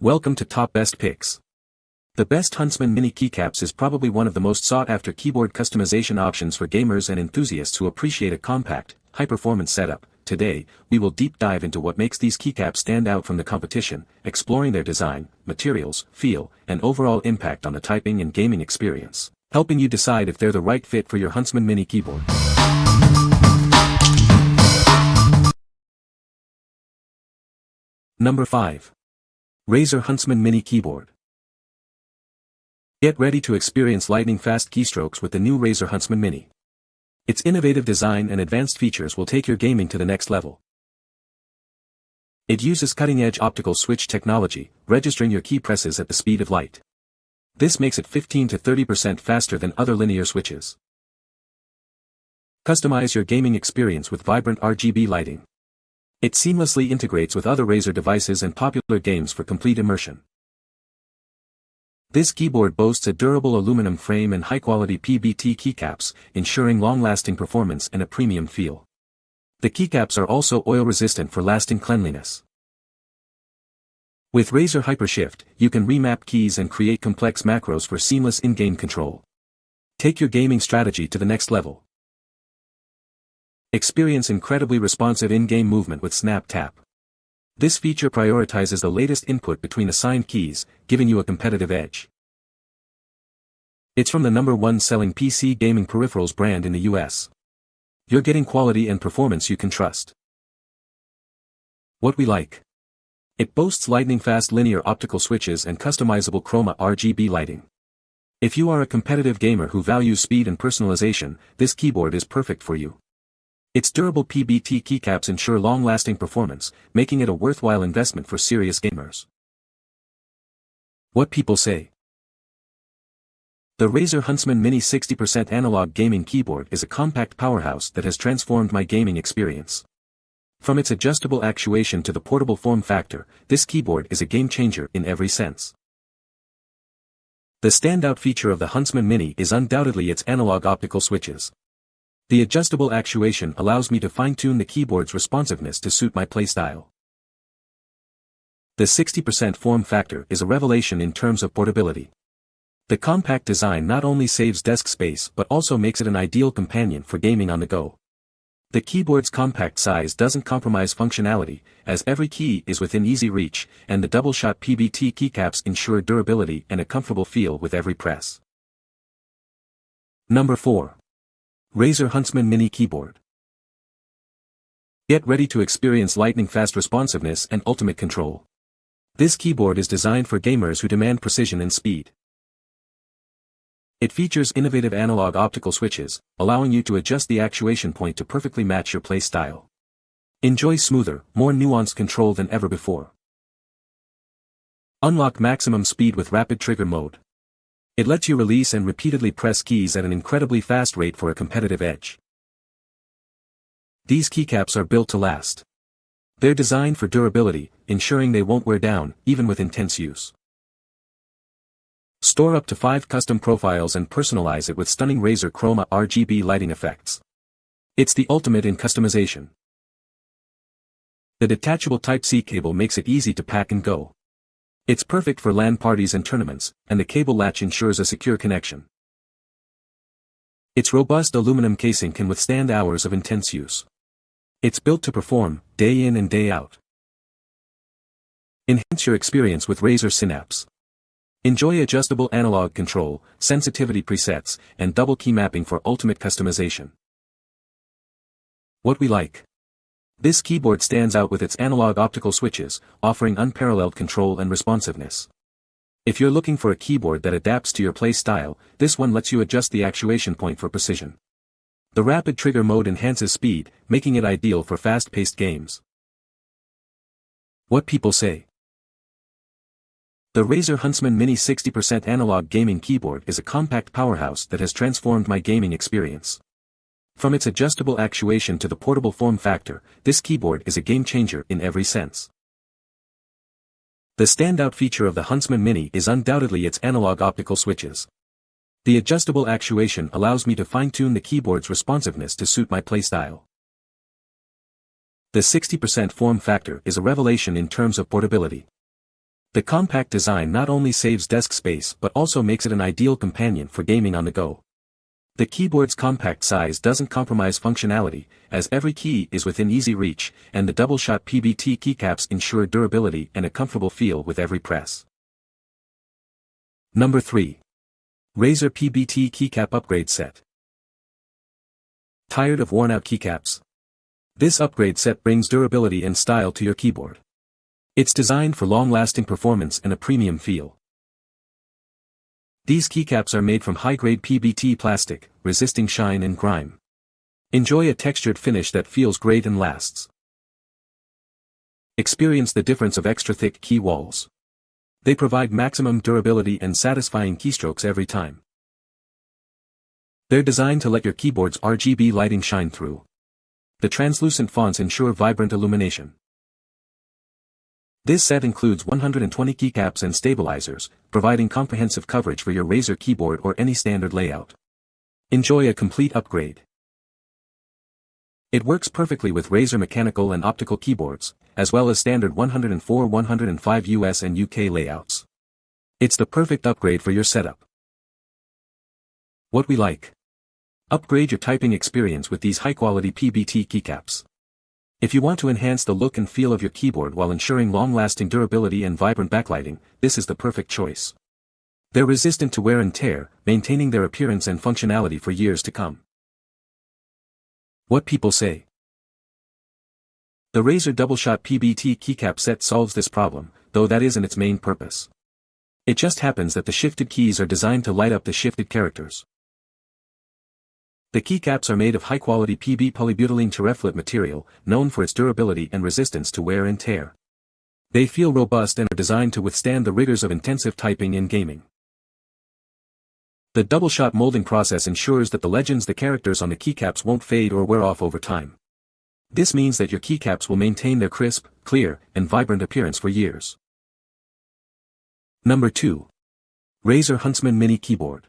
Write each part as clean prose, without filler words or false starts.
Welcome to Top Best Picks. The best Huntsman Mini Keycaps is probably one of the most sought-after keyboard customization options for gamers and enthusiasts who appreciate a compact, high-performance setup. Today, we will deep dive into what makes these keycaps stand out from the competition, exploring their design, materials, feel, and overall impact on the typing and gaming experience, helping you decide if they're the right fit for your Huntsman Mini keyboard. Number 5. Razer Huntsman Mini Keyboard. Get ready to experience lightning-fast keystrokes with the new Razer Huntsman Mini. Its innovative design and advanced features will take your gaming to the next level. It uses cutting-edge optical switch technology, registering your key presses at the speed of light. This makes it 15 to 30% faster than other linear switches. Customize your gaming experience with vibrant RGB lighting. It seamlessly integrates with other Razer devices and popular games for complete immersion. This keyboard boasts a durable aluminum frame and high-quality PBT keycaps, ensuring long-lasting performance and a premium feel. The keycaps are also oil-resistant for lasting cleanliness. With Razer HyperShift, you can remap keys and create complex macros for seamless in-game control. Take your gaming strategy to the next level. Experience incredibly responsive in-game movement with Snap Tap. This feature prioritizes the latest input between assigned keys, giving you a competitive edge. It's from the #1 selling PC gaming peripherals brand in the US. You're getting quality and performance you can trust. What we like. It boasts lightning-fast linear optical switches and customizable chroma RGB lighting. If you are a competitive gamer who values speed and personalization, this keyboard is perfect for you. Its durable PBT keycaps ensure long-lasting performance, making it a worthwhile investment for serious gamers. What people say. The Razer Huntsman Mini 60% analog gaming keyboard is a compact powerhouse that has transformed my gaming experience. From its adjustable actuation to the portable form factor, this keyboard is a game-changer in every sense. The standout feature of the Huntsman Mini is undoubtedly its analog optical switches. The adjustable actuation allows me to fine-tune the keyboard's responsiveness to suit my playstyle. The 60% form factor is a revelation in terms of portability. The compact design not only saves desk space but also makes it an ideal companion for gaming on the go. The keyboard's compact size doesn't compromise functionality, as every key is within easy reach, and the double-shot PBT keycaps ensure durability and a comfortable feel with every press. Number 4. Razer Huntsman Mini Keyboard. Get ready to experience lightning-fast responsiveness and ultimate control. This keyboard is designed for gamers who demand precision and speed. It features innovative analog optical switches, allowing you to adjust the actuation point to perfectly match your play style. Enjoy smoother, more nuanced control than ever before. Unlock maximum speed with rapid trigger mode. It lets you release and repeatedly press keys at an incredibly fast rate for a competitive edge. These keycaps are built to last. They're designed for durability, ensuring they won't wear down, even with intense use. Store up to 5 custom profiles and personalize it with stunning Razer Chroma RGB lighting effects. It's the ultimate in customization. The detachable Type-C cable makes it easy to pack and go. It's perfect for LAN parties and tournaments, and the cable latch ensures a secure connection. Its robust aluminum casing can withstand hours of intense use. It's built to perform, day in and day out. Enhance your experience with Razer Synapse. Enjoy adjustable analog control, sensitivity presets, and double key mapping for ultimate customization. What we like. This keyboard stands out with its analog optical switches, offering unparalleled control and responsiveness. If you're looking for a keyboard that adapts to your play style, this one lets you adjust the actuation point for precision. The rapid trigger mode enhances speed, making it ideal for fast-paced games. What people say. The Razer Huntsman Mini 60% analog gaming keyboard is a compact powerhouse that has transformed my gaming experience. From its adjustable actuation to the portable form factor, this keyboard is a game-changer in every sense. The standout feature of the Huntsman Mini is undoubtedly its analog optical switches. The adjustable actuation allows me to fine-tune the keyboard's responsiveness to suit my playstyle. The 60% form factor is a revelation in terms of portability. The compact design not only saves desk space but also makes it an ideal companion for gaming on the go. The keyboard's compact size doesn't compromise functionality, as every key is within easy reach, and the double-shot PBT keycaps ensure durability and a comfortable feel with every press. Number 3. Razer PBT Keycap Upgrade Set. Tired of worn-out keycaps? This upgrade set brings durability and style to your keyboard. It's designed for long-lasting performance and a premium feel. These keycaps are made from high-grade PBT plastic, resisting shine and grime. Enjoy a textured finish that feels great and lasts. Experience the difference of extra-thick key walls. They provide maximum durability and satisfying keystrokes every time. They're designed to let your keyboard's RGB lighting shine through. The translucent fonts ensure vibrant illumination. This set includes 120 keycaps and stabilizers, providing comprehensive coverage for your Razer keyboard or any standard layout. Enjoy a complete upgrade. It works perfectly with Razer mechanical and optical keyboards, as well as standard 104, 105 US and UK layouts. It's the perfect upgrade for your setup. What we like. Upgrade your typing experience with these high-quality PBT keycaps. If you want to enhance the look and feel of your keyboard while ensuring long-lasting durability and vibrant backlighting, this is the perfect choice. They're resistant to wear and tear, maintaining their appearance and functionality for years to come. What people say. The Razer double-shot PBT keycap set solves this problem, though that isn't its main purpose. It just happens that the shifted keys are designed to light up the shifted characters. The keycaps are made of high-quality PB polybutylene terephthalate material, known for its durability and resistance to wear and tear. They feel robust and are designed to withstand the rigors of intensive typing and gaming. The double-shot molding process ensures that the characters on the keycaps won't fade or wear off over time. This means that your keycaps will maintain their crisp, clear, and vibrant appearance for years. Number 2. Razer Huntsman Mini Keyboard.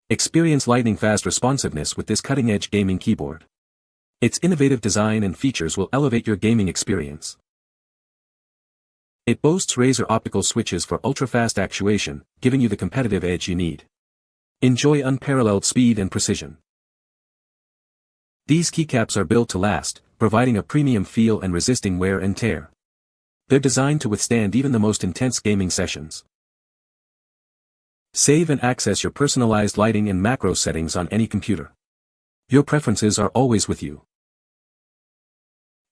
Experience lightning-fast responsiveness with this cutting-edge gaming keyboard. Its innovative design and features will elevate your gaming experience. It boasts Razer optical switches for ultra-fast actuation, giving you the competitive edge you need. Enjoy unparalleled speed and precision. These keycaps are built to last, providing a premium feel and resisting wear and tear. They're designed to withstand even the most intense gaming sessions. Save and access your personalized lighting and macro settings on any computer. Your preferences are always with you.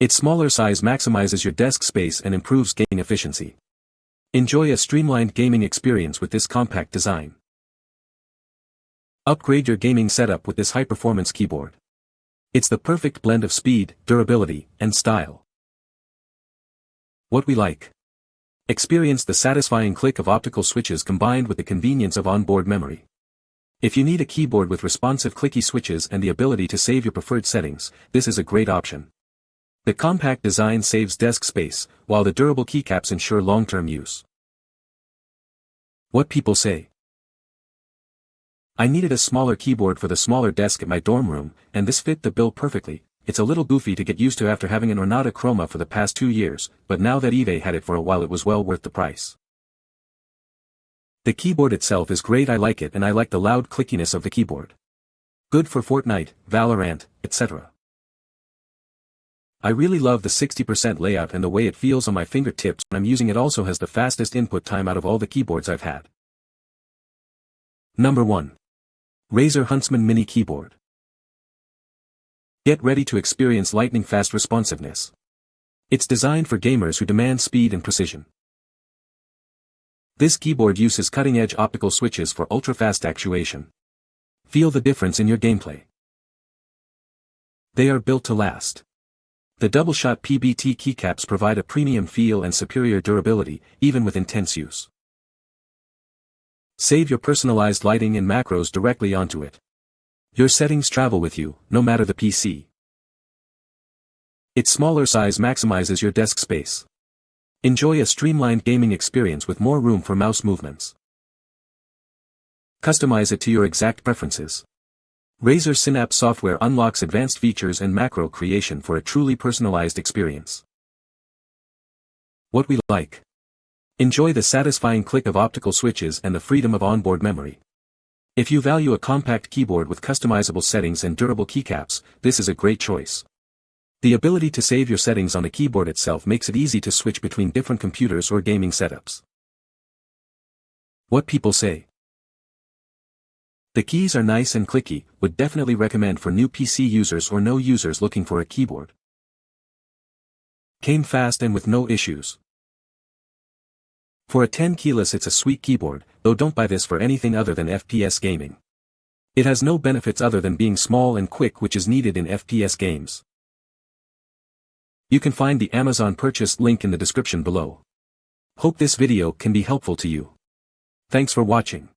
Its smaller size maximizes your desk space and improves gaming efficiency. Enjoy a streamlined gaming experience with this compact design. Upgrade your gaming setup with this high-performance keyboard. It's the perfect blend of speed, durability, and style. What we like. Experience the satisfying click of optical switches combined with the convenience of onboard memory. If you need a keyboard with responsive clicky switches and the ability to save your preferred settings, this is a great option. The compact design saves desk space, while the durable keycaps ensure long-term use. What people say. I needed a smaller keyboard for the smaller desk at my dorm room, and this fit the bill perfectly. It's a little goofy to get used to after having an Ornata Chroma for the past 2 years, but now that eBay had it for a while it was well worth the price. The keyboard itself is great, I like it, and I like the loud clickiness of the keyboard. Good for Fortnite, Valorant, etc. I really love the 60% layout and the way it feels on my fingertips when I'm using it. Also has the fastest input time out of all the keyboards I've had. Number 1. Razer Huntsman Mini Keyboard. Get ready to experience lightning-fast responsiveness. It's designed for gamers who demand speed and precision. This keyboard uses cutting-edge optical switches for ultra-fast actuation. Feel the difference in your gameplay. They are built to last. The double-shot PBT keycaps provide a premium feel and superior durability, even with intense use. Save your personalized lighting and macros directly onto it. Your settings travel with you, no matter the PC. Its smaller size maximizes your desk space. Enjoy a streamlined gaming experience with more room for mouse movements. Customize it to your exact preferences. Razer Synapse software unlocks advanced features and macro creation for a truly personalized experience. What we like. Enjoy the satisfying click of optical switches and the freedom of onboard memory. If you value a compact keyboard with customizable settings and durable keycaps, this is a great choice. The ability to save your settings on the keyboard itself makes it easy to switch between different computers or gaming setups. What people say. The keys are nice and clicky, would definitely recommend for new PC users or no users looking for a keyboard. Came fast and with no issues. For a 10 keyless it's a sweet keyboard, though don't buy this for anything other than FPS gaming. It has no benefits other than being small and quick, which is needed in FPS games. You can find the Amazon purchase link in the description below. Hope this video can be helpful to you. Thanks for watching.